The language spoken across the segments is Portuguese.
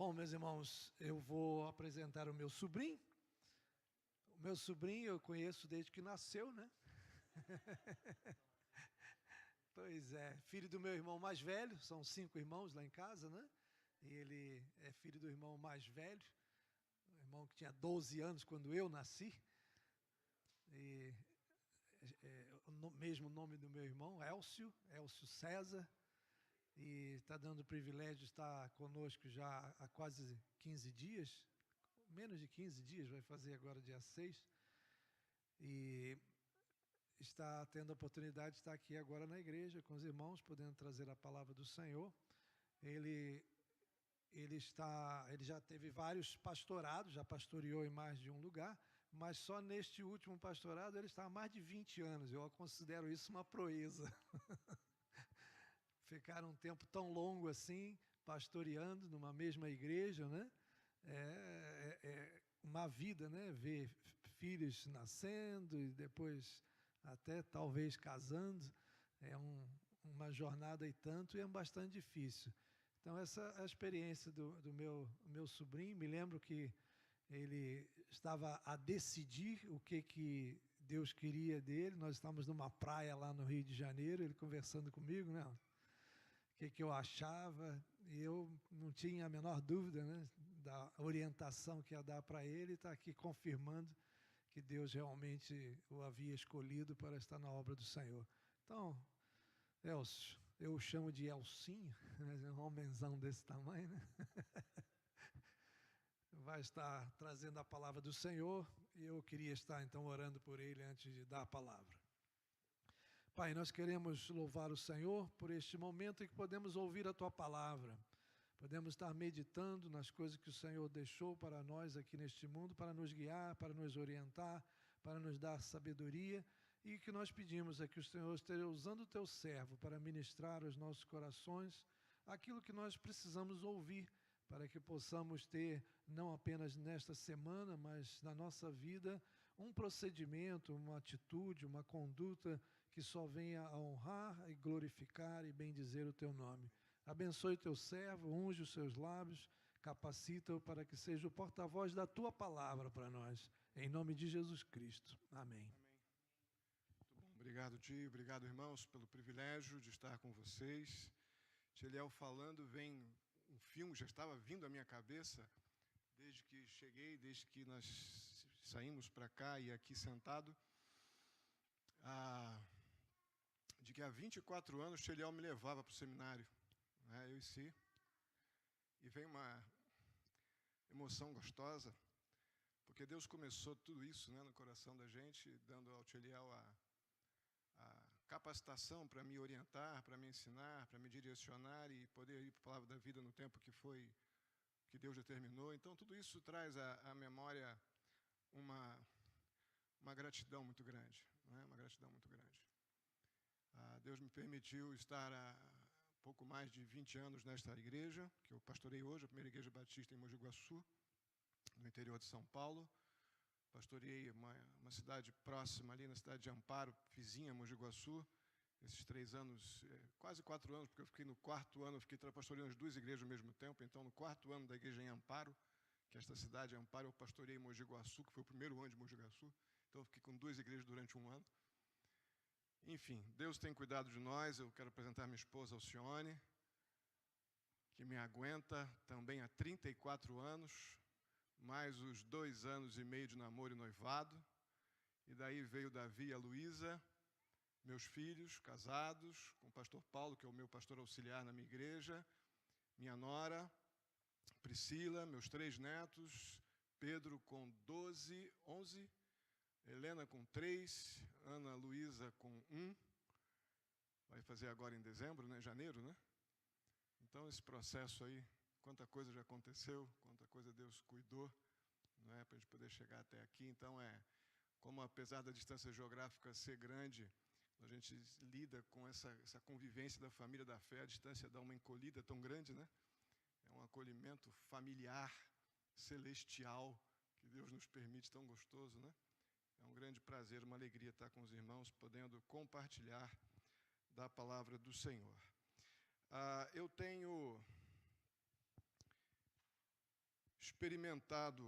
Bom, meus irmãos, eu vou apresentar o meu sobrinho. O meu sobrinho eu conheço desde que nasceu, né? Pois é, filho do meu irmão mais velho, são 5 irmãos lá em casa, né? E ele é filho do irmão mais velho, o irmão que tinha 12 anos quando eu nasci. E o mesmo nome do meu irmão, Elcio César. E está dando o privilégio de estar conosco já há quase 15 dias, menos de 15 dias, vai fazer agora dia 6, e está tendo a oportunidade de estar aqui agora na igreja com os irmãos, podendo trazer a palavra do Senhor. Ele já teve vários pastorados, já pastoreou em mais de um lugar, mas só neste último pastorado ele está há mais de 20 anos, eu considero isso uma proeza. Ficar um tempo tão longo assim, pastoreando numa mesma igreja, né? É uma vida, né? Ver filhos nascendo e depois até talvez casando, uma jornada e tanto, e é bastante difícil. Então essa é a experiência do meu sobrinho. Me lembro que ele estava a decidir o que Deus queria dele. Nós estávamos numa praia lá no Rio de Janeiro, ele conversando comigo, né? O que eu achava, e eu não tinha a menor dúvida, né, da orientação que ia dar para ele, e está aqui confirmando que Deus realmente o havia escolhido para estar na obra do Senhor. Então, Elcio, eu o chamo de Elcinho, um homenzão desse tamanho, né? Vai estar trazendo a palavra do Senhor, e eu queria estar então orando por ele antes de dar a palavra. Pai, nós queremos louvar o Senhor por este momento em que podemos ouvir a Tua palavra. Podemos estar meditando nas coisas que o Senhor deixou para nós aqui neste mundo, para nos guiar, para nos orientar, para nos dar sabedoria. E o que nós pedimos é que o Senhor esteja usando o Teu servo para ministrar aos nossos corações aquilo que nós precisamos ouvir, para que possamos ter, não apenas nesta semana, mas na nossa vida, um procedimento, uma atitude, uma conduta que só venha a honrar e glorificar e bendizer o Teu nome. Abençoe o Teu servo, unge os seus lábios, capacita-o para que seja o porta-voz da Tua palavra para nós. Em nome de Jesus Cristo. Amém. Amém. Muito bom. Obrigado, tio. Obrigado, irmãos, pelo privilégio de estar com vocês. Tiliel falando, vem um filme, já estava vindo à minha cabeça, desde que cheguei, desde que nós saímos para cá e aqui sentado, de que há 24 anos Tiliel me levava para o seminário, né, eu e Si, e vem uma emoção gostosa, porque Deus começou tudo isso, né, no coração da gente, dando ao Tiliel a capacitação para me orientar, para me ensinar, para me direcionar e poder ir para a palavra da vida no tempo que Deus determinou. Então, tudo isso traz à memória uma gratidão muito grande, né? Uma gratidão muito grande. Deus me permitiu estar há pouco mais de 20 anos nesta igreja, que eu pastorei hoje, a primeira igreja batista em Mogi Guaçu, no interior de São Paulo. Pastoreei uma cidade próxima ali, na cidade de Amparo, vizinha, Mogi Guaçu, esses 3 anos, quase 4 anos, porque eu fiquei no 4º ano, eu fiquei pastoreando as 2 igrejas ao mesmo tempo, então no 4º ano da igreja em Amparo, que é esta cidade de Amparo, eu pastorei em Mogi Guaçu, que foi o primeiro ano de Mogi Guaçu, então eu fiquei com 2 igrejas durante 1 ano. Enfim, Deus tem cuidado de nós. Eu quero apresentar minha esposa, Alcione, que me aguenta também há 34 anos, mais os 2 anos e meio de namoro e noivado, e daí veio Davi e a Luísa, meus filhos, casados, com o pastor Paulo, que é o meu pastor auxiliar na minha igreja, minha nora, Priscila, meus 3 netos, Pedro com 12, 11, Helena com 3, Ana Luísa com 1, vai fazer agora em dezembro, né? Janeiro, né? Então esse processo aí, quanta coisa já aconteceu, quanta coisa Deus cuidou, não é, para a gente poder chegar até aqui. Então como apesar da distância geográfica ser grande, a gente lida com essa convivência da família da fé, a distância dá uma encolhida tão grande, né? É um acolhimento familiar, celestial, que Deus nos permite, tão gostoso, né? É um grande prazer, uma alegria estar com os irmãos, podendo compartilhar da palavra do Senhor. Eu tenho experimentado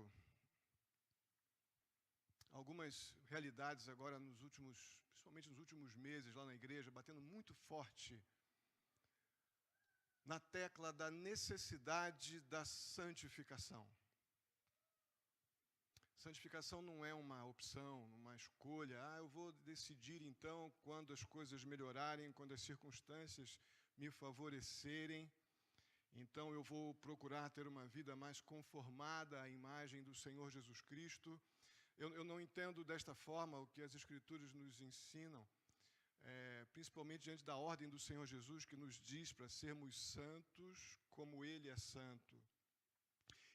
algumas realidades agora principalmente nos últimos meses lá na igreja, batendo muito forte na tecla da necessidade da santificação. Santificação não é uma opção, uma escolha. Eu vou decidir então quando as coisas melhorarem, quando as circunstâncias me favorecerem. Então eu vou procurar ter uma vida mais conformada à imagem do Senhor Jesus Cristo. Eu não entendo desta forma o que as Escrituras nos ensinam, principalmente diante da ordem do Senhor Jesus, que nos diz para sermos santos como Ele é santo.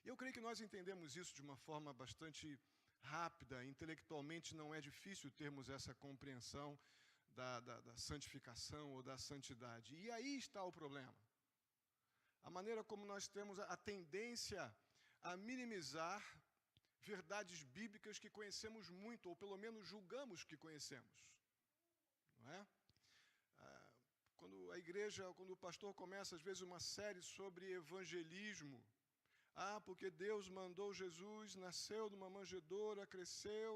Eu creio que nós entendemos isso de uma forma bastante rápida. Intelectualmente não é difícil termos essa compreensão da santificação ou da santidade. E aí está o problema. A maneira como nós temos a tendência a minimizar verdades bíblicas que conhecemos muito, ou pelo menos julgamos que conhecemos. Não é? Quando o pastor começa, às vezes, uma série sobre evangelismo, porque Deus mandou Jesus, nasceu numa manjedoura, cresceu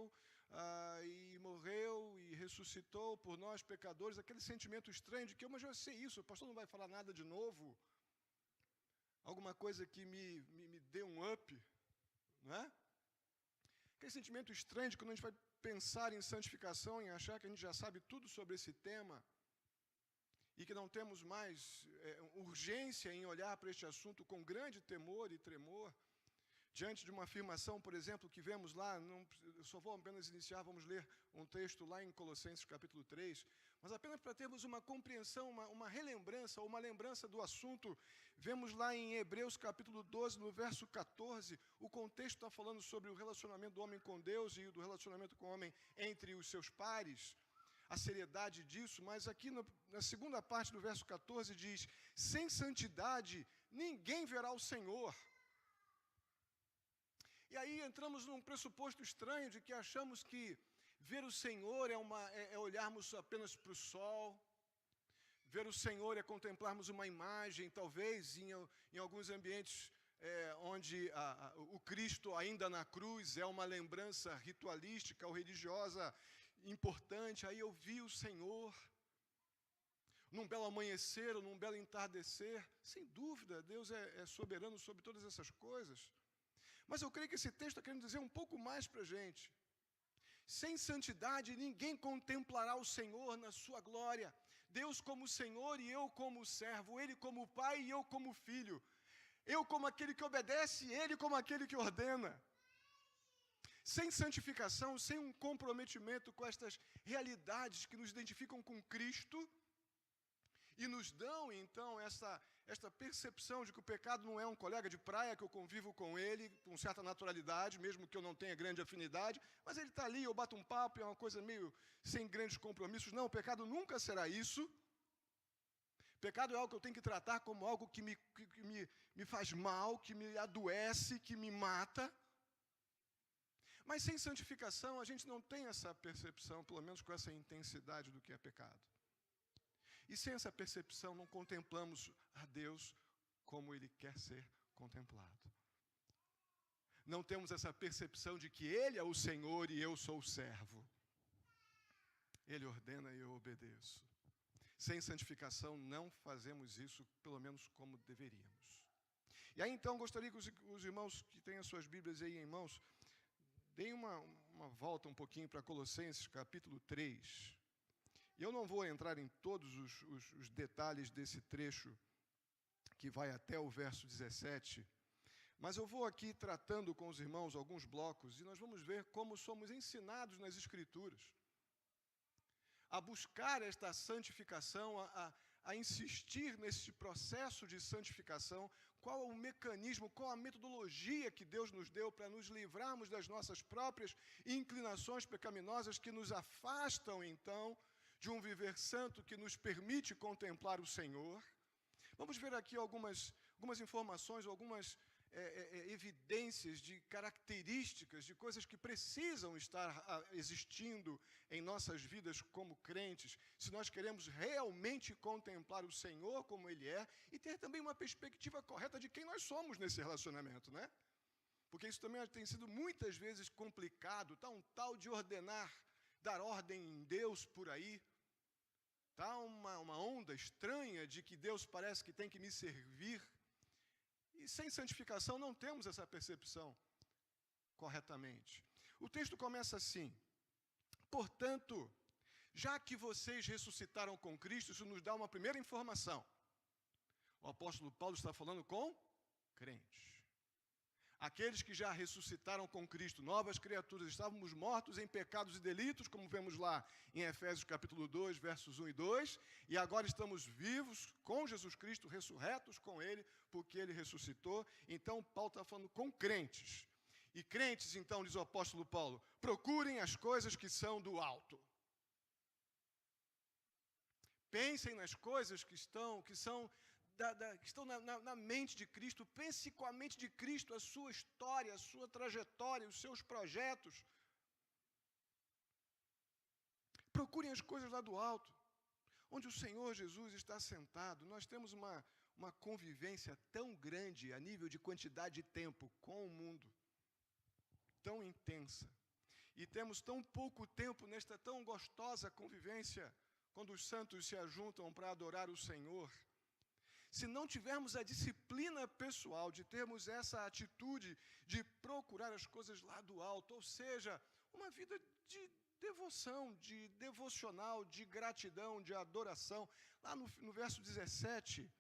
e morreu e ressuscitou por nós, pecadores, aquele sentimento estranho de que mas eu já sei isso, o pastor não vai falar nada de novo, alguma coisa que me dê um up, não é? Aquele sentimento estranho de quando a gente vai pensar em santificação, em achar que a gente já sabe tudo sobre esse tema, e que não temos mais urgência em olhar para este assunto com grande temor e tremor, diante de uma afirmação, por exemplo, que vemos lá, eu só vou apenas iniciar, vamos ler um texto lá em Colossenses capítulo 3, mas apenas para termos uma compreensão, uma relembrança, ou uma lembrança do assunto, vemos lá em Hebreus capítulo 12, no verso 14, o contexto está falando sobre o relacionamento do homem com Deus e do relacionamento com o homem entre os seus pares, a seriedade disso, mas aqui na segunda parte do verso 14 diz: sem santidade ninguém verá o Senhor. E aí entramos num pressuposto estranho de que achamos que ver o Senhor é olharmos apenas para o sol, ver o Senhor é contemplarmos uma imagem, talvez em alguns ambientes onde o Cristo ainda na cruz é uma lembrança ritualística ou religiosa importante, aí eu vi o Senhor num belo amanhecer ou num belo entardecer. Sem dúvida, Deus é soberano sobre todas essas coisas. Mas eu creio que esse texto está querendo dizer um pouco mais para a gente. Sem santidade, ninguém contemplará o Senhor na sua glória. Deus como Senhor e eu como servo, Ele como Pai e eu como Filho. Eu como aquele que obedece e Ele como aquele que ordena. Sem santificação, sem um comprometimento com estas realidades que nos identificam com Cristo e nos dão, então, esta percepção de que o pecado não é um colega de praia, que eu convivo com ele com certa naturalidade, mesmo que eu não tenha grande afinidade, mas ele está ali, eu bato um papo, é uma coisa meio sem grandes compromissos. Não, o pecado nunca será isso. Pecado é algo que eu tenho que tratar como algo que me faz mal, que me adoece, que me mata. Mas sem santificação, a gente não tem essa percepção, pelo menos com essa intensidade do que é pecado. E sem essa percepção, não contemplamos a Deus como Ele quer ser contemplado. Não temos essa percepção de que Ele é o Senhor e eu sou o servo. Ele ordena e eu obedeço. Sem santificação, não fazemos isso, pelo menos como deveríamos. E aí, então, gostaria que os irmãos que têm as suas Bíblias aí em mãos, deem uma volta um pouquinho para Colossenses, capítulo 3. E eu não vou entrar em todos os detalhes desse trecho, que vai até o verso 17, mas eu vou aqui tratando com os irmãos alguns blocos, e nós vamos ver como somos ensinados nas Escrituras a buscar esta santificação, a insistir nesse processo de santificação, qual é o mecanismo, qual a metodologia que Deus nos deu para nos livrarmos das nossas próprias inclinações pecaminosas que nos afastam, então, de um viver santo que nos permite contemplar o Senhor. Vamos ver aqui algumas informações, algumas evidências de características, de coisas que precisam estar existindo em nossas vidas como crentes, se nós queremos realmente contemplar o Senhor como Ele é, e ter também uma perspectiva correta de quem nós somos nesse relacionamento, né? porque isso também tem sido muitas vezes complicado, tá um tal de dar ordem em Deus por aí, tá uma onda estranha de que Deus parece que tem que me servir, e sem santificação não temos essa percepção corretamente. O texto começa assim: portanto, já que vocês ressuscitaram com Cristo, isso nos dá uma primeira informação. O apóstolo Paulo está falando com crentes. Aqueles que já ressuscitaram com Cristo, novas criaturas, estávamos mortos em pecados e delitos, como vemos lá em Efésios capítulo 2, versos 1 e 2, e agora estamos vivos com Jesus Cristo, ressurretos com Ele, porque Ele ressuscitou. Então, Paulo está falando com crentes. E crentes, então, diz o apóstolo Paulo, procurem as coisas que são do alto. Pensem nas coisas que estão na mente de Cristo. Pense com a mente de Cristo a sua história, a sua trajetória, os seus projetos. Procurem as coisas lá do alto, onde o Senhor Jesus está sentado. Nós temos uma convivência tão grande a nível de quantidade de tempo com o mundo, tão intensa. E temos tão pouco tempo nesta tão gostosa convivência, quando os santos se ajuntam para adorar o Senhor. Se não tivermos a disciplina pessoal de termos essa atitude de procurar as coisas lá do alto, ou seja, uma vida de devoção, de devocional, de gratidão, de adoração. Lá no verso 17,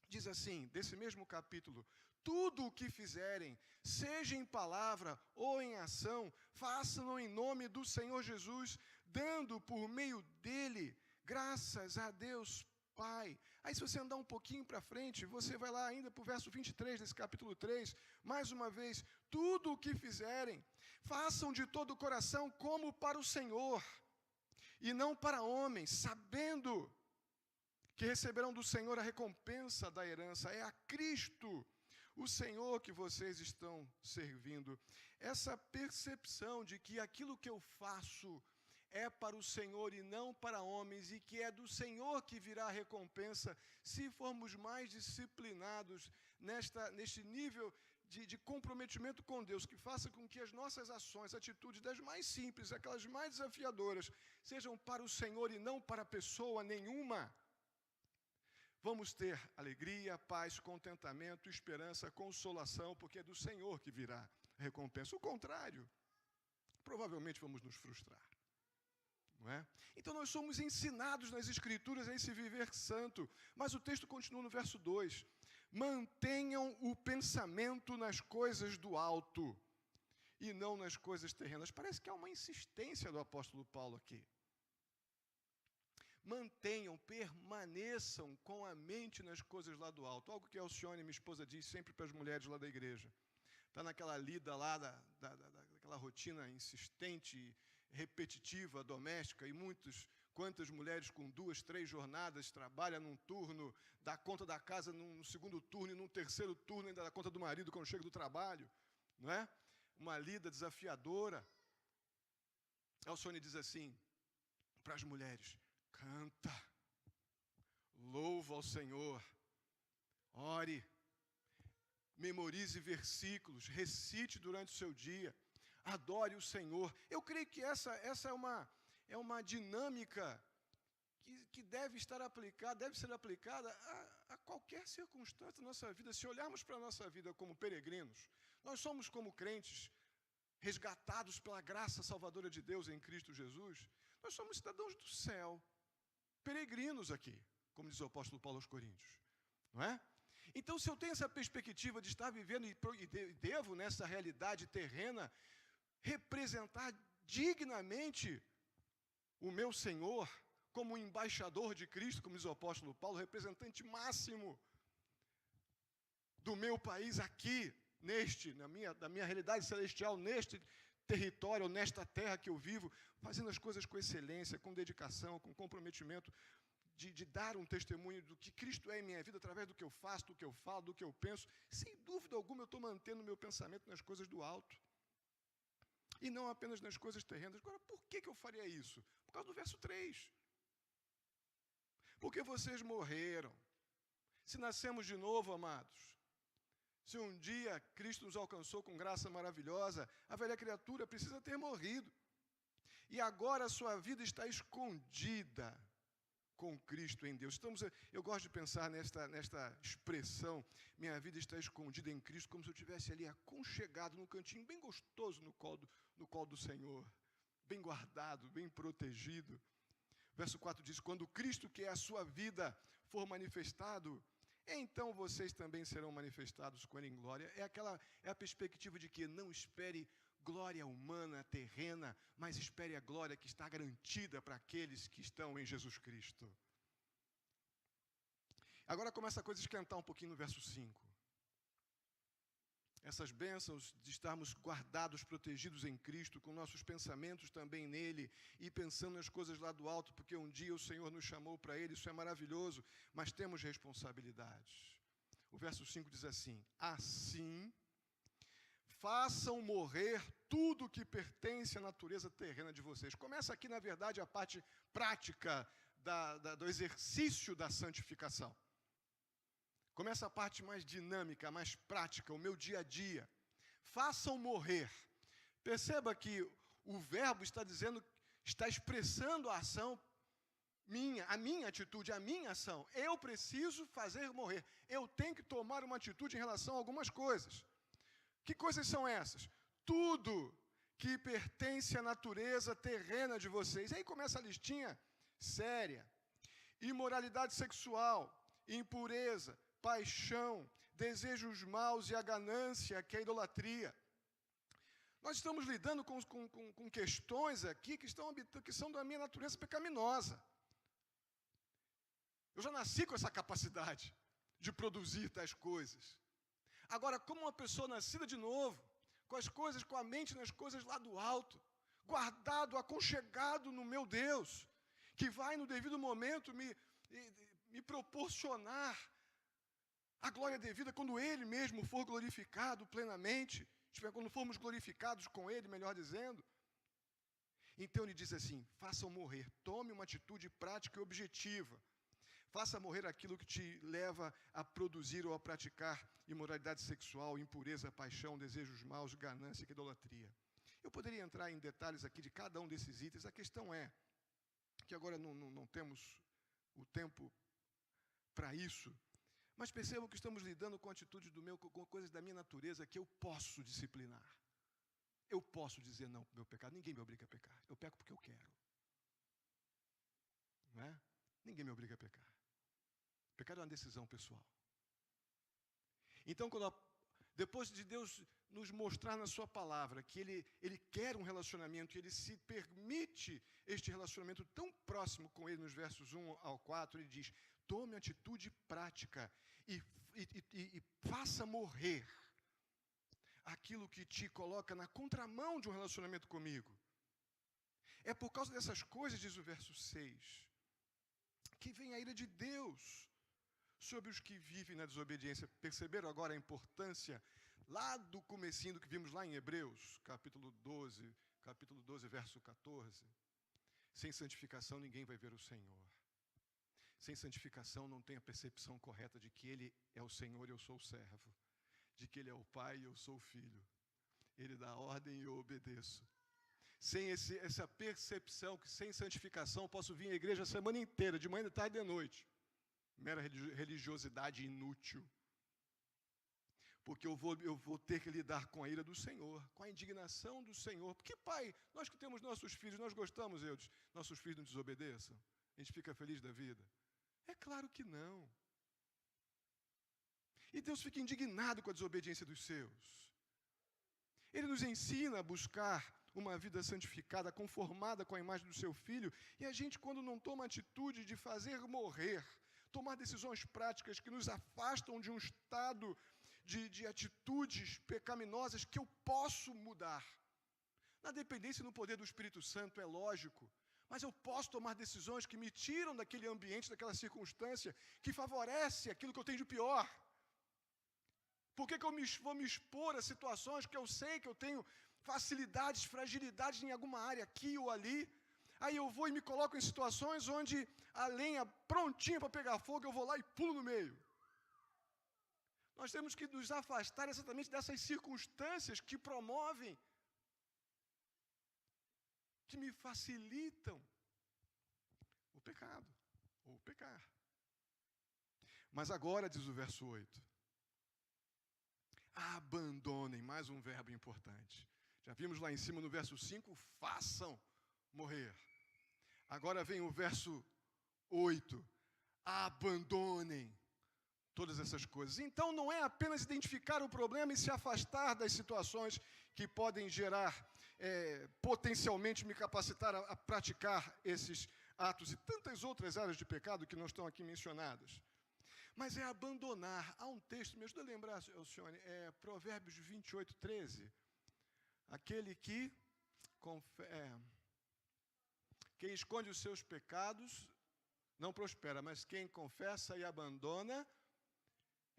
diz assim, desse mesmo capítulo: tudo o que fizerem, seja em palavra ou em ação, façam-no em nome do Senhor Jesus, dando por meio dele graças a Deus Pai. Aí se você andar um pouquinho para frente, você vai lá ainda para o verso 23 desse capítulo 3, mais uma vez: tudo o que fizerem, façam de todo o coração como para o Senhor, e não para homens, sabendo que receberão do Senhor a recompensa da herança. É a Cristo, o Senhor, que vocês estão servindo. Essa percepção de que aquilo que eu faço é para o Senhor e não para homens, e que é do Senhor que virá a recompensa, se formos mais disciplinados neste nível de comprometimento com Deus, que faça com que as nossas ações, atitudes, das mais simples, aquelas mais desafiadoras, sejam para o Senhor e não para pessoa nenhuma. Vamos ter alegria, paz, contentamento, esperança, consolação, porque é do Senhor que virá a recompensa. O contrário, provavelmente vamos nos frustrar. Não é? Então nós somos ensinados nas Escrituras a esse viver santo, mas o texto continua no verso 2: mantenham o pensamento nas coisas do alto e não nas coisas terrenas. Parece que há uma insistência do apóstolo Paulo aqui. Mantenham, permaneçam com a mente nas coisas lá do alto. Algo que a Alcione, minha esposa, diz sempre para as mulheres lá da igreja. Está naquela lida lá, daquela rotina insistente, repetitiva, doméstica, e quantas mulheres com 2, 3 jornadas, trabalham num turno, dá conta da casa no segundo turno, e num terceiro turno ainda dá conta do marido quando chega do trabalho, não é? Uma lida desafiadora. Alcione diz assim para as mulheres: canta, louva ao Senhor, ore, memorize versículos, recite durante o seu dia, adore o Senhor. Eu creio que essa é uma dinâmica que deve ser aplicada a qualquer circunstância da nossa vida. Se olharmos para a nossa vida como peregrinos, nós somos como crentes, resgatados pela graça salvadora de Deus em Cristo Jesus. Nós somos cidadãos do céu, peregrinos aqui, como diz o apóstolo Paulo aos Coríntios, não é? Então, se eu tenho essa perspectiva de estar vivendo e devo, nessa realidade terrena, representar dignamente o meu Senhor como embaixador de Cristo, como diz o apóstolo Paulo, representante máximo do meu país aqui, da minha realidade celestial, neste território, nesta terra que eu vivo, fazendo as coisas com excelência, com dedicação, com comprometimento, de dar um testemunho do que Cristo é em minha vida, através do que eu faço, do que eu falo, do que eu penso. Sem dúvida alguma, eu estou mantendo o meu pensamento nas coisas do alto, e não apenas nas coisas terrenas. Agora, por que eu faria isso? Por causa do verso 3. Porque vocês morreram. Se nascemos de novo, amados, Se um dia Cristo nos alcançou com graça maravilhosa, a velha criatura precisa ter morrido. E agora a sua vida está escondida com Cristo em Deus. Eu gosto de pensar nesta expressão, minha vida está escondida em Cristo, como se eu estivesse ali aconchegado num cantinho bem gostoso no colo do Senhor, bem guardado, bem protegido. Verso 4 diz, quando Cristo, que é a sua vida, for manifestado, então vocês também serão manifestados com Ele em glória. É a perspectiva de que não espere glória humana, terrena, mas espere a glória que está garantida para aqueles que estão em Jesus Cristo. Agora começa a coisa a esquentar um pouquinho no verso 5. Essas bênçãos de estarmos guardados, protegidos em Cristo, com nossos pensamentos também nele, e pensando nas coisas lá do alto, porque um dia o Senhor nos chamou para Ele, isso é maravilhoso, mas temos responsabilidades. O verso 5 diz assim, assim, façam morrer tudo que pertence à natureza terrena de vocês. Começa aqui, na verdade, a parte prática do exercício da santificação. Começa a parte mais dinâmica, mais prática, o meu dia a dia. Façam morrer. Perceba que o verbo está expressando a ação a minha atitude, a minha ação. Eu preciso fazer morrer. Eu tenho que tomar uma atitude em relação a algumas coisas. Que coisas são essas? Tudo que pertence à natureza terrena de vocês. Aí começa a listinha séria. Imoralidade sexual, impureza, paixão, desejos maus e a ganância, que é a idolatria. Nós estamos lidando com questões aqui que são da minha natureza pecaminosa. Eu já nasci com essa capacidade de produzir tais coisas. Agora, como uma pessoa nascida de novo, com a mente nas coisas lá do alto, guardado, aconchegado no meu Deus, que vai no devido momento me proporcionar a glória devida quando Ele mesmo for glorificado plenamente, quando formos glorificados com Ele, melhor dizendo. Então ele diz assim, façam morrer, tome uma atitude prática e objetiva. Faça morrer aquilo que te leva a produzir ou a praticar imoralidade sexual, impureza, paixão, desejos maus, ganância e idolatria. Eu poderia entrar em detalhes aqui de cada um desses itens. A questão é que agora não temos o tempo para isso. Mas percebam que estamos lidando com atitudes com coisas da minha natureza que eu posso disciplinar. Eu posso dizer não para o meu pecado. Ninguém me obriga a pecar. Eu peco porque eu quero. Não é? Ninguém me obriga a pecar. Pecado é uma decisão pessoal. Então, depois de Deus nos mostrar na sua palavra que Ele quer um relacionamento, e Ele se permite este relacionamento tão próximo com Ele, nos versos 1 ao 4, Ele diz, tome atitude prática e faça morrer aquilo que te coloca na contramão de um relacionamento comigo. É por causa dessas coisas, diz o verso 6, que vem a ira de Deus sobre os que vivem na desobediência. Perceberam agora a importância lá do comecinho do que vimos lá em Hebreus, capítulo 12, verso 14. Sem santificação ninguém vai ver o Senhor. Sem santificação não tem a percepção correta de que Ele é o Senhor e eu sou o servo. De que Ele é o Pai e eu sou o Filho. Ele dá ordem e eu obedeço. Sem essa percepção que sem santificação posso vir à igreja a semana inteira, de manhã, de tarde e de noite. Mera religiosidade inútil. Porque eu vou ter que lidar com a ira do Senhor, com a indignação do Senhor. Porque, pai, nós que temos nossos filhos, nós gostamos, nossos filhos não desobedeçam? A gente fica feliz da vida? É claro que não. E Deus fica indignado com a desobediência dos seus. Ele nos ensina a buscar uma vida santificada, conformada com a imagem do seu Filho, e a gente, quando não toma a atitude de fazer morrer, tomar decisões práticas que nos afastam de um estado de atitudes pecaminosas que eu posso mudar. Na dependência e no poder do Espírito Santo, é lógico, mas eu posso tomar decisões que me tiram daquele ambiente, daquela circunstância, que favorece aquilo que eu tenho de pior. Por que eu vou me expor a situações que eu sei que eu tenho facilidades, fragilidades em alguma área, aqui ou ali? Aí eu vou e me coloco em situações onde a lenha prontinha para pegar fogo, eu vou lá e pulo no meio. Nós temos que nos afastar exatamente dessas circunstâncias que promovem, que me facilitam o pecado, ou pecar. Mas agora, diz o verso 8, abandonem, mais um verbo importante. Já vimos lá em cima no verso 5, façam morrer. Agora vem o verso 8, abandonem todas essas coisas. Então não é apenas identificar o problema e se afastar das situações que podem gerar, potencialmente me capacitar a praticar esses atos e tantas outras áreas de pecado que não estão aqui mencionadas. Mas é abandonar. Há um texto, me ajuda a lembrar, Alcione, Provérbios 28, 13. Aquele que quem esconde os seus pecados não prospera, mas quem confessa e abandona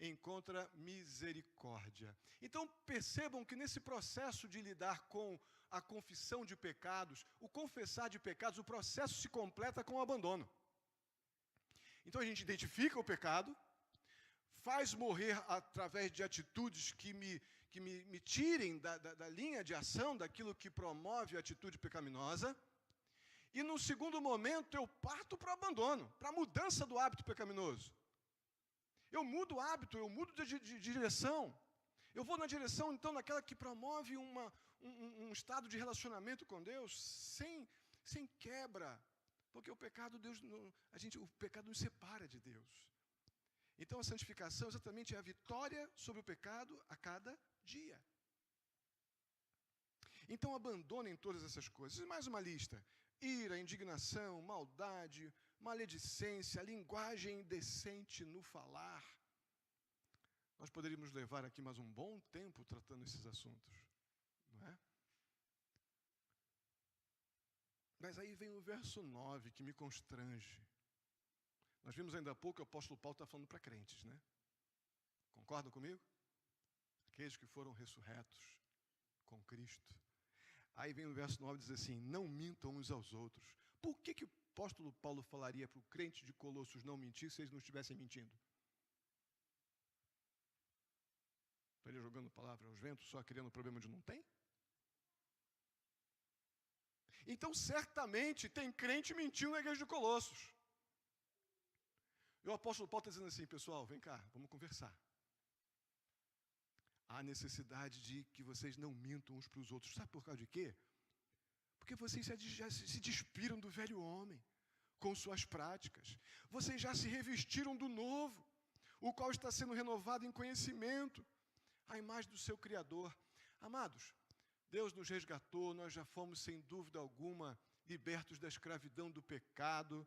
encontra misericórdia. Então percebam que nesse processo de lidar com a confissão de pecados, o confessar de pecados, o processo se completa com o abandono. Então a gente identifica o pecado, faz morrer através de atitudes que me tirem da linha de ação, daquilo que promove a atitude pecaminosa. E no segundo momento eu parto para o abandono, para a mudança do hábito pecaminoso. Eu mudo o hábito, eu mudo de direção. Eu vou na direção, então, naquela que promove um estado de relacionamento com Deus sem quebra. Porque o pecado, o pecado nos separa de Deus. Então a santificação exatamente é a vitória sobre o pecado a cada dia. Então abandonem todas essas coisas. E mais uma lista: ira, indignação, maldade, maledicência, linguagem indecente no falar. Nós poderíamos levar aqui mais um bom tempo tratando esses assuntos, não é? Mas aí vem o verso 9 que me constrange. Nós vimos ainda há pouco que o apóstolo Paulo está falando para crentes, né? Concordam comigo? Aqueles que foram ressurretos com Cristo. Aí vem o verso 9 e diz assim: não mintam uns aos outros. Por que o apóstolo Paulo falaria para o crente de Colossos não mentir se eles não estivessem mentindo? Estaria jogando palavra aos ventos, só criando problema onde não tem? Então, certamente, tem crente mentindo na igreja de Colossos. E o apóstolo Paulo está dizendo assim: pessoal, vem cá, vamos conversar. Há necessidade de que vocês não mintam uns para os outros. Sabe por causa de quê? Porque vocês já se despiram do velho homem com suas práticas. Vocês já se revestiram do novo, o qual está sendo renovado em conhecimento, à imagem do seu Criador. Amados, Deus nos resgatou, nós já fomos, sem dúvida alguma, libertos da escravidão do pecado,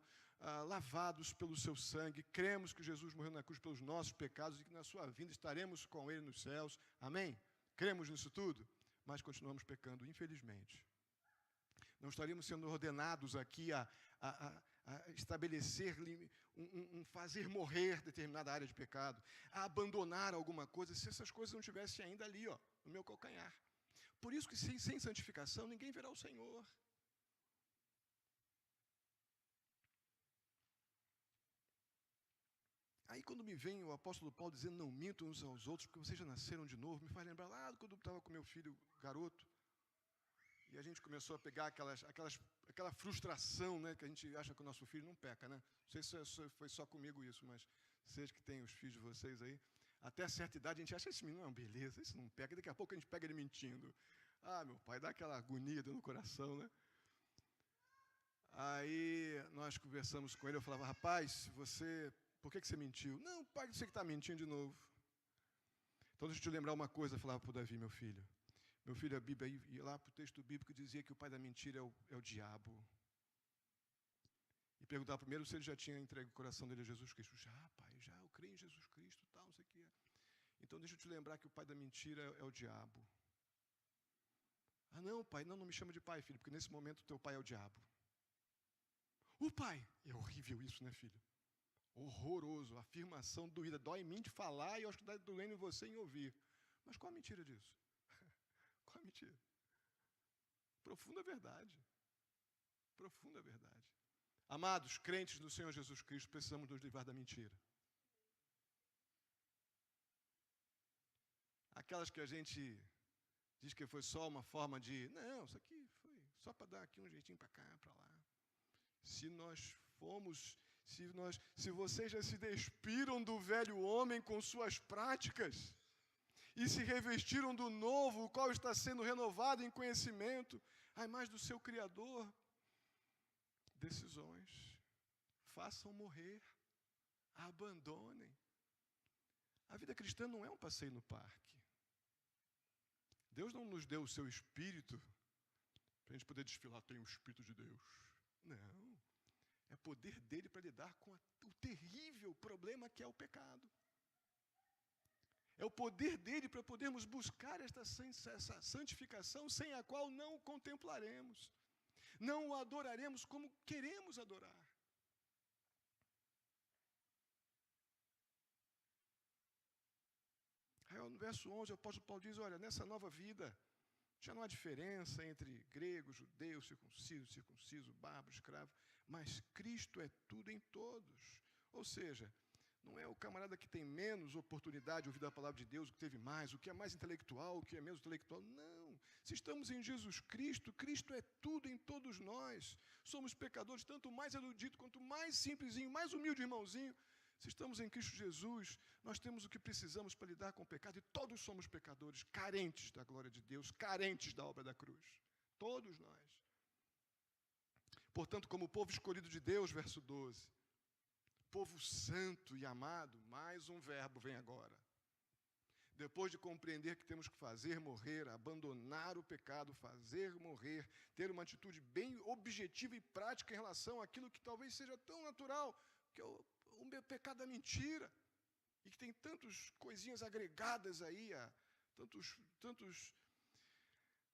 lavados pelo seu sangue, cremos que Jesus morreu na cruz pelos nossos pecados e que na sua vinda estaremos com Ele nos céus. Amém? Cremos nisso tudo? Mas continuamos pecando, infelizmente. Não estaríamos sendo ordenados aqui a estabelecer, fazer morrer determinada área de pecado, a abandonar alguma coisa, se essas coisas não estivessem ainda ali, no meu calcanhar. Por isso que sem santificação ninguém verá o Senhor. Aí quando me vem o apóstolo Paulo dizendo não mintam uns aos outros, porque vocês já nasceram de novo, me faz lembrar lá quando eu estava com meu filho garoto, e a gente começou a pegar aquela frustração, né, que a gente acha que o nosso filho não peca, né? Não sei se foi só comigo isso, mas vocês que têm os filhos de vocês aí, até certa idade a gente acha esse menino, não, beleza, esse não peca, daqui a pouco a gente pega ele mentindo. Ah, meu pai, dá aquela agonia no coração, né? Aí nós conversamos com ele, eu falava: rapaz, por que você mentiu? Não, pai, você que está mentindo de novo. Então deixa eu te lembrar uma coisa, eu falava para o Davi, meu filho, a Bíblia ia lá para o texto bíblico, dizia que o pai da mentira é o diabo. E perguntava primeiro se ele já tinha entregue o coração dele a Jesus Cristo. Já, pai, já, eu creio em Jesus Cristo, tal, não sei o que. Então deixa eu te lembrar que o pai da mentira é o diabo. Ah, não, pai, não me chama de pai, filho, porque nesse momento o teu pai é o diabo. O pai, é horrível isso, né, filho? Horroroso, afirmação doída, dói em mim de falar e eu acho que está doendo em você em ouvir. Mas qual a mentira disso? Qual a mentira? Profunda verdade. Profunda verdade. Amados, crentes no Senhor Jesus Cristo, precisamos nos livrar da mentira. aquelas que a gente diz que foi só uma forma de, não, isso aqui foi só para dar aqui um jeitinho para cá, para lá. Se nós fomos, se vocês já se despiram do velho homem com suas práticas e se revestiram do novo, o qual está sendo renovado em conhecimento, a imagem do seu Criador, decisões, façam morrer, abandonem. A vida cristã não é um passeio no parque. Deus não nos deu o seu Espírito para a gente poder desfilar, tem o Espírito de Deus. Não. É poder dele para lidar com o terrível problema que é o pecado. É o poder dele para podermos buscar essa santificação sem a qual não o contemplaremos. Não o adoraremos como queremos adorar. Aí no verso 11 o apóstolo Paulo diz, olha, nessa nova vida já não há diferença entre grego, judeu, circunciso, bárbaro, escravo, mas Cristo é tudo em todos. Ou seja, não é o camarada que tem menos oportunidade de ouvir a palavra de Deus, o que teve mais, o que é mais intelectual, o que é menos intelectual. Não. Se estamos em Jesus Cristo, Cristo é tudo em todos nós. Somos pecadores, tanto mais erudito, quanto mais simplesinho, mais humilde irmãozinho. Se estamos em Cristo Jesus, nós temos o que precisamos para lidar com o pecado, e todos somos pecadores, carentes da glória de Deus, carentes da obra da cruz. Todos nós. Portanto, como povo escolhido de Deus, verso 12, povo santo e amado, mais um verbo vem agora. Depois de compreender que temos que fazer morrer, abandonar o pecado, fazer morrer, ter uma atitude bem objetiva e prática em relação àquilo que talvez seja tão natural, que é o pecado da mentira, e que tem tantas coisinhas agregadas aí,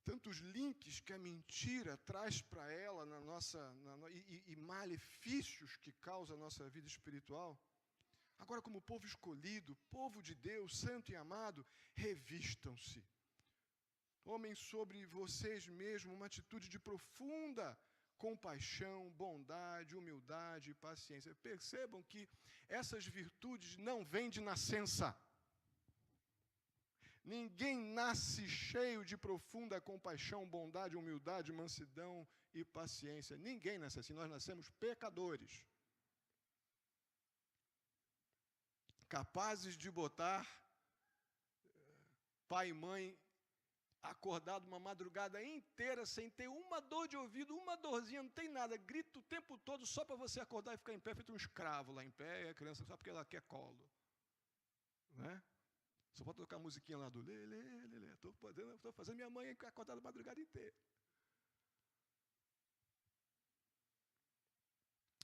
tantos links que a mentira traz para ela e malefícios que causa a nossa vida espiritual. Agora, como povo escolhido, povo de Deus, santo e amado, revistam-se. Tomem sobre vocês mesmos uma atitude de profunda compaixão, bondade, humildade e paciência. Percebam que essas virtudes não vêm de nascença. Ninguém nasce cheio de profunda compaixão, bondade, humildade, mansidão e paciência. Ninguém nasce assim. Nós nascemos pecadores. Capazes de botar pai e mãe acordado uma madrugada inteira sem ter uma dor de ouvido, uma dorzinha, não tem nada, grita o tempo todo só para você acordar e ficar em pé, feito um escravo lá em pé, e a criança só porque ela quer colo. Né? Só pode tocar a musiquinha lá do lê, lê, lê, lê. Estou fazendo minha mãe acordada a madrugada inteira.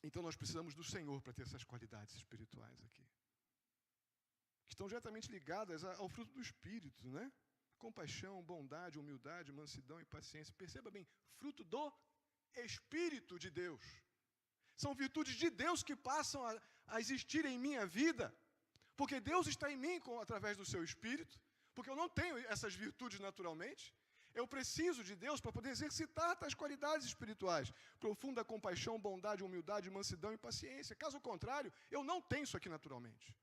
Então nós precisamos do Senhor para ter essas qualidades espirituais aqui. Que estão diretamente ligadas ao fruto do Espírito, né? Compaixão, bondade, humildade, mansidão e paciência. Perceba bem, fruto do Espírito de Deus. São virtudes de Deus que passam a existir em minha vida, porque Deus está em mim através do seu Espírito, porque eu não tenho essas virtudes naturalmente. Eu preciso de Deus para poder exercitar tais qualidades espirituais. Profunda compaixão, bondade, humildade, mansidão e paciência. Caso contrário, eu não tenho isso aqui naturalmente.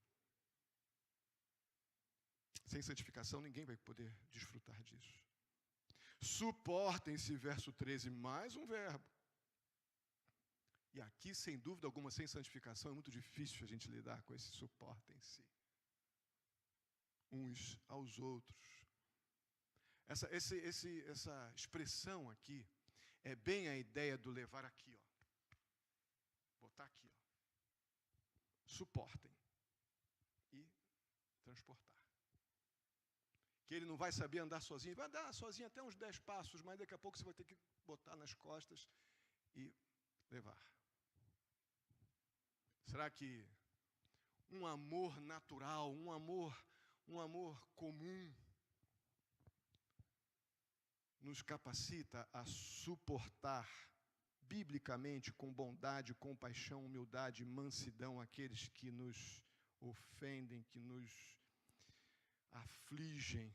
Sem santificação, ninguém vai poder desfrutar disso. Suportem-se, verso 13, mais um verbo. E aqui, sem dúvida alguma, sem santificação, é muito difícil a gente lidar com esse suportem-se uns aos outros. Essa expressão aqui é bem a ideia do levar aqui, ó. Botar aqui, ó. Suportem e transportar. Que ele não vai saber andar sozinho, vai andar sozinho até uns 10 passos, mas daqui a pouco você vai ter que botar nas costas e levar. Será que um amor natural, um amor comum, nos capacita a suportar biblicamente, com bondade, compaixão, humildade e mansidão, aqueles que nos ofendem, que nos afligem,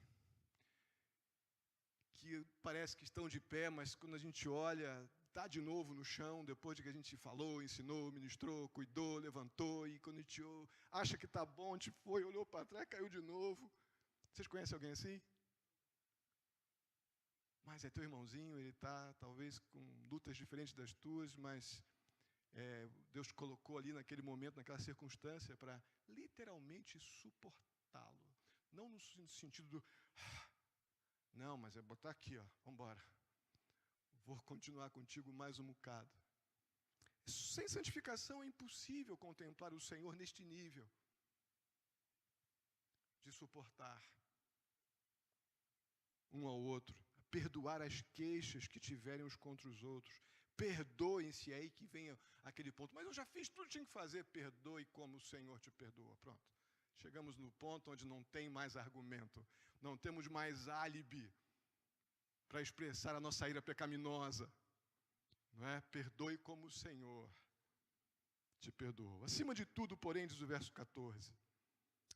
que parece que estão de pé, mas quando a gente olha, está de novo no chão, depois de que a gente falou, ensinou, ministrou, cuidou, levantou, e quando a gente acha que está bom, a gente foi, olhou para trás, caiu de novo. Vocês conhecem alguém assim? Mas é teu irmãozinho, ele está talvez com lutas diferentes das tuas, mas Deus te colocou ali naquele momento, naquela circunstância, para literalmente suportá-lo. Não no sentido do... Não, mas é botar aqui, ó, vamos embora. Vou continuar contigo mais um bocado. Sem santificação é impossível contemplar o Senhor neste nível de suportar um ao outro, perdoar as queixas que tiverem uns contra os outros. Perdoem-se, aí que venha aquele ponto. Mas eu já fiz tudo que tinha que fazer. Perdoe como o Senhor te perdoa. Pronto. Chegamos no ponto onde não tem mais argumento. Não temos mais álibi para expressar a nossa ira pecaminosa. Não é? Perdoe como o Senhor te perdoou. Acima de tudo, porém, diz o verso 14,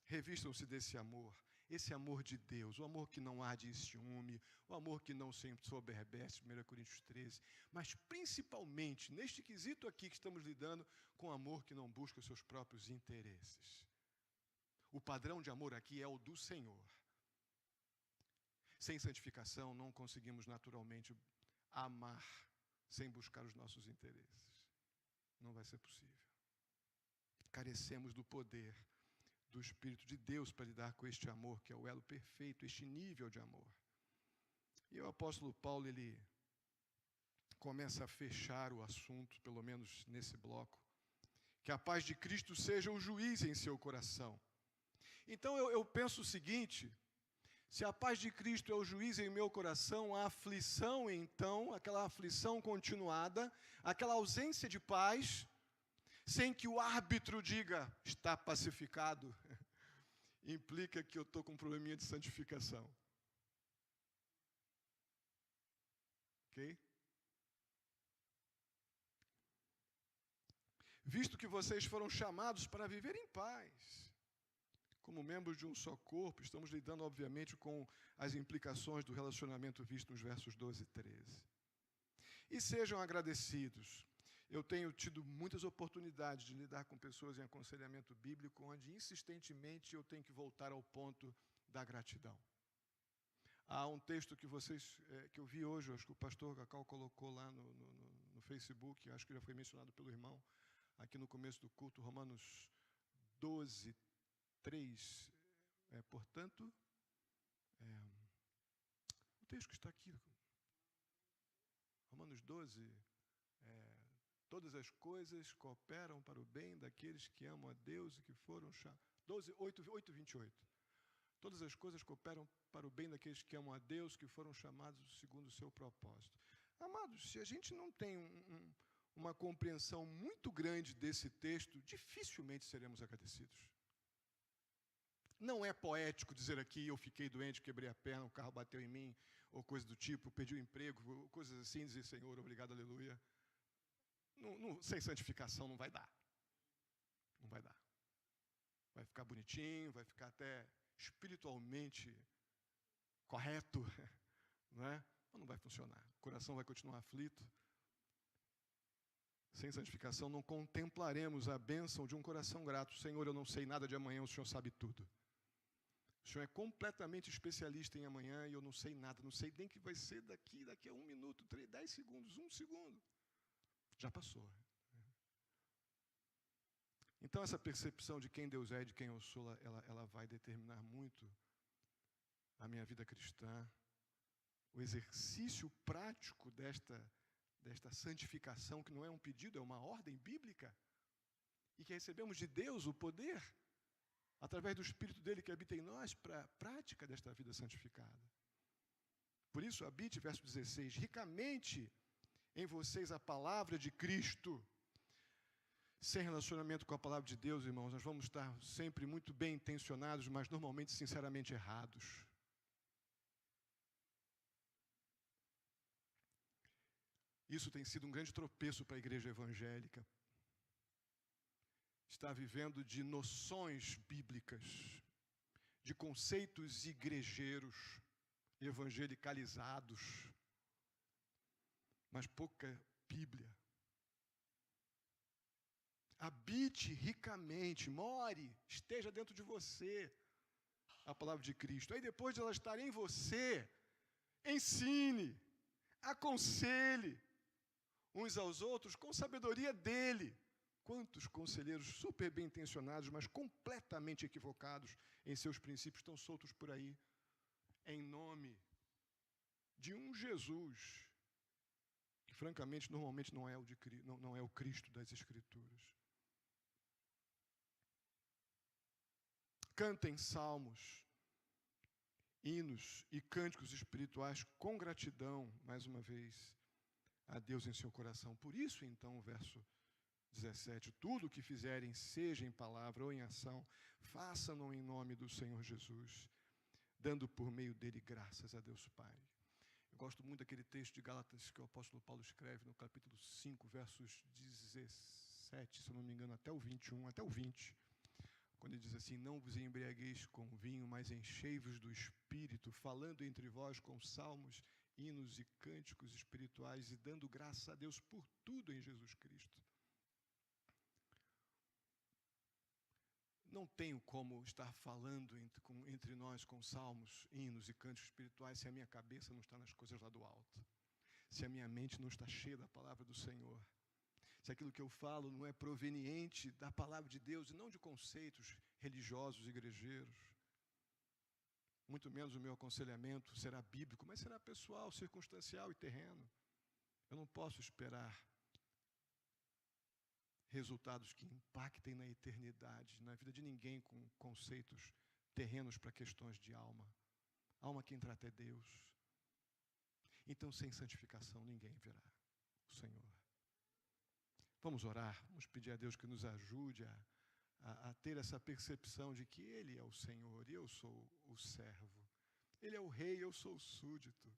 revistam-se desse amor. Esse amor de Deus, o amor que não arde em ciúme, o amor que não se ensoberbece, 1 Coríntios 13, mas principalmente, neste quesito aqui que estamos lidando, com o amor que não busca os seus próprios interesses. O padrão de amor aqui é o do Senhor. Sem santificação, não conseguimos naturalmente amar sem buscar os nossos interesses. Não vai ser possível. Carecemos do poder do Espírito de Deus para lidar com este amor, que é o elo perfeito, este nível de amor. E o apóstolo Paulo, ele começa a fechar o assunto, pelo menos nesse bloco, que a paz de Cristo seja o juiz em seu coração. Então eu penso o seguinte, se a paz de Cristo é o juiz em meu coração, a aflição então, aquela aflição continuada, aquela ausência de paz, sem que o árbitro diga, está pacificado, implica que eu estou com um probleminha de santificação. Ok? Visto que vocês foram chamados para viver em paz, como membros de um só corpo, estamos lidando, obviamente, com as implicações do relacionamento visto nos versos 12 e 13. E sejam agradecidos. Eu tenho tido muitas oportunidades de lidar com pessoas em aconselhamento bíblico, onde insistentemente eu tenho que voltar ao ponto da gratidão. Há um texto que eu vi hoje, acho que o pastor Cacau colocou lá no Facebook, acho que já foi mencionado pelo irmão, aqui no começo do culto, Romanos 12, 3. Portanto, o texto que está aqui, Romanos 12, todas as coisas cooperam para o bem daqueles que amam a Deus e que foram chamados. 8, 28. Todas as coisas cooperam para o bem daqueles que amam a Deus, que foram chamados segundo o seu propósito. Amados, se a gente não tem uma compreensão muito grande desse texto, dificilmente seremos agradecidos. Não é poético dizer aqui, eu fiquei doente, quebrei a perna, o carro bateu em mim, ou coisa do tipo, perdi o emprego, coisas assim, dizer, Senhor, obrigado, aleluia. Sem santificação não vai dar. Não vai dar. Vai ficar bonitinho, vai ficar até espiritualmente correto, não é? Mas não vai funcionar. O coração vai continuar aflito. Sem santificação não contemplaremos a bênção de um coração grato. Senhor, eu não sei nada de amanhã, o Senhor sabe tudo. O Senhor é completamente especialista em amanhã e eu não sei nada. Não sei nem o que vai ser daqui a 1 minuto, 10 segundos, 1 segundo. Já passou. Então, essa percepção de quem Deus é e de quem eu sou, ela vai determinar muito a minha vida cristã. O exercício prático desta santificação, que não é um pedido, é uma ordem bíblica, e que recebemos de Deus o poder, através do Espírito dele que habita em nós, para a prática desta vida santificada. Por isso, habite, verso 16, ricamente em vocês a palavra de Cristo. Sem relacionamento com a palavra de Deus, irmãos, nós vamos estar sempre muito bem intencionados, mas normalmente sinceramente errados. Isso tem sido um grande tropeço para a igreja evangélica. Está vivendo de noções bíblicas, de conceitos igrejeiros, evangelicalizados, mas pouca Bíblia. Habite ricamente, more, esteja dentro de você a palavra de Cristo. Aí depois de ela estar em você, ensine, aconselhe uns aos outros com sabedoria dele. Quantos conselheiros super bem intencionados, mas completamente equivocados em seus princípios, estão soltos por aí, em nome de um Jesus, que francamente, normalmente não é o Cristo das Escrituras. Cantem salmos, hinos e cânticos espirituais com gratidão, mais uma vez, a Deus em seu coração. Por isso, então, o verso 17, tudo o que fizerem, seja em palavra ou em ação, façam-no em nome do Senhor Jesus, dando por meio dele graças a Deus Pai. Eu gosto muito daquele texto de Gálatas que o apóstolo Paulo escreve no capítulo 5, versos 17, se eu não me engano, até o 21, até o 20, quando ele diz assim: não vos embriagueis com vinho, mas enchei-vos do Espírito, falando entre vós com salmos, hinos e cânticos espirituais, e dando graças a Deus por tudo em Jesus Cristo. Não tenho como estar falando entre nós com salmos, hinos e cânticos espirituais se a minha cabeça não está nas coisas lá do alto, se a minha mente não está cheia da palavra do Senhor, se aquilo que eu falo não é proveniente da palavra de Deus e não de conceitos religiosos, igrejeiros. Muito menos o meu aconselhamento será bíblico, mas será pessoal, circunstancial e terreno. Eu não posso esperar resultados que impactem na eternidade, na vida de ninguém com conceitos terrenos para questões de alma. Alma quem trata é Deus. Então, sem santificação, ninguém verá o Senhor. Vamos orar, vamos pedir a Deus que nos ajude a ter essa percepção de que Ele é o Senhor e eu sou o servo. Ele é o rei, eu sou o súdito.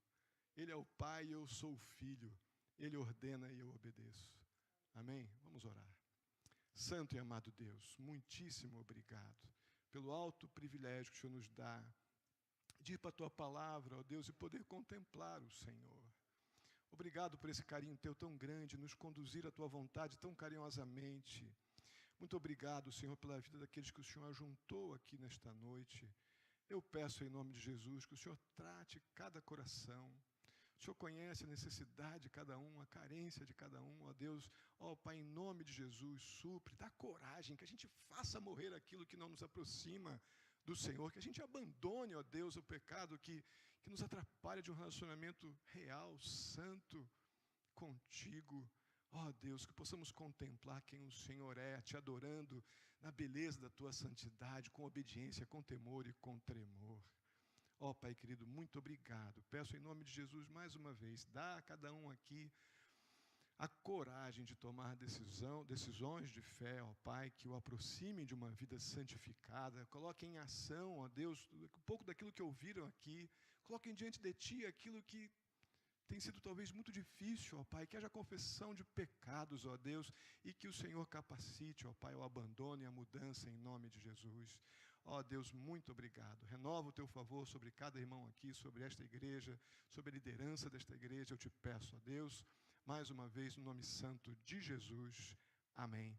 Ele é o pai, eu sou o filho. Ele ordena e eu obedeço. Amém? Vamos orar. Santo e amado Deus, muitíssimo obrigado pelo alto privilégio que o Senhor nos dá de ir para a Tua palavra, ó Deus, e poder contemplar o Senhor. Obrigado por esse carinho Teu tão grande, nos conduzir à Tua vontade tão carinhosamente. Muito obrigado, Senhor, pela vida daqueles que o Senhor ajuntou aqui nesta noite. Eu peço em nome de Jesus que o Senhor trate cada coração. O Senhor conhece a necessidade de cada um, a carência de cada um, ó Deus. Ó Pai, em nome de Jesus, supre, dá coragem, que a gente faça morrer aquilo que não nos aproxima do Senhor, que a gente abandone, ó Deus, o pecado que nos atrapalha de um relacionamento real, santo, contigo. Ó Deus, que possamos contemplar quem o Senhor é, te adorando na beleza da Tua santidade, com obediência, com temor e com tremor. Ó Pai querido, muito obrigado. Peço em nome de Jesus mais uma vez, dá a cada um aqui a coragem de tomar decisões de fé, ó Pai, que o aproximem de uma vida santificada. Coloquem em ação, ó Deus, um pouco daquilo que ouviram aqui. Coloquem diante de Ti aquilo que tem sido talvez muito difícil, ó Pai, que haja confissão de pecados, ó Deus, e que o Senhor capacite, ó Pai, o abandono e a mudança em nome de Jesus. Ó Deus, muito obrigado. Renova o Teu favor sobre cada irmão aqui, sobre esta igreja, sobre a liderança desta igreja. Eu te peço, ó Deus, mais uma vez, no nome santo de Jesus. Amém.